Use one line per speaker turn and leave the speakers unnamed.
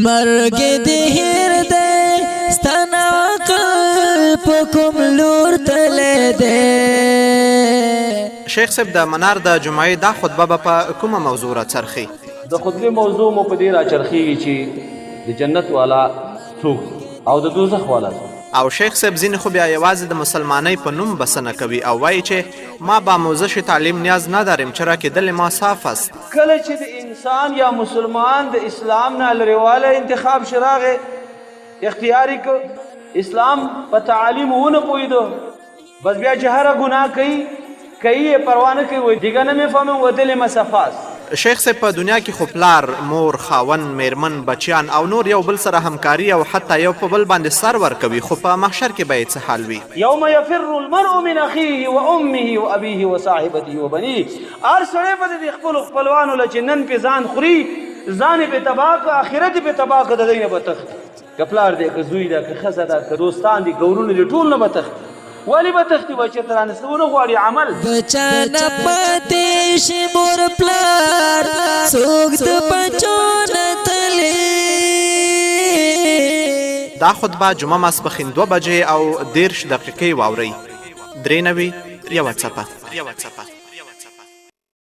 مرګ دې هېر دی ستنه عقل په کوم لور تللی دی.
شیخ صاحب د منار د جمعې دا خطبه به په کومه موضوع راڅرخي؟
د خطبې موضوع مو په دې راچرخېږي چې د جنت والا څوک او د دوزخ والا څوک.
او شیخ صاحب ځینې خو بیا یوازې د مسلمانۍ په نوم بسنه کوي او وایي چې ما با آموزش تعلیم نیاز نداریم چرا که دل ما صاف است.
کله چې د انسان یا مسلمان د اسلام نه لرېواله انتخاب شراغه اختیاري کو اسلام په تعالیم ونه پوهېدو بس بیا چې هره ګناه کوي یې پروا نه کوي وایي دیګه نه مې فهمم و دل مصفاست.
شیخ صاحب په دنیا کې خو پلار مور خاون میرمن بچیان او نور یو بل سره همکاري او حتی یو په بل باندې سر ورکوي خو په محشر کې به یې څه حال وي؟
یوم یفر المرء من اخیه و امه و ابیه و صاحبته و بنیه. هر سړی به د خپلو خپلوانو له چې نن پې ځان خوري ځان یې پې تباه کړه آخرت یې پې تباه کړه د دی نه به تښتي. که پلار دی که زوی ده که ښځه ده که دوستان دي که ورونه دي ټول نه به تښتي. ولی به تښتي به چېرته رانسته ونه غواړي عمل
بچا نه پاتې شي مور پلار څوک د بچو نه تلي.
دا خطبه جمعه ماسپښین 2 بجې او 10 دقیقې واورئ. 93 یوه څپه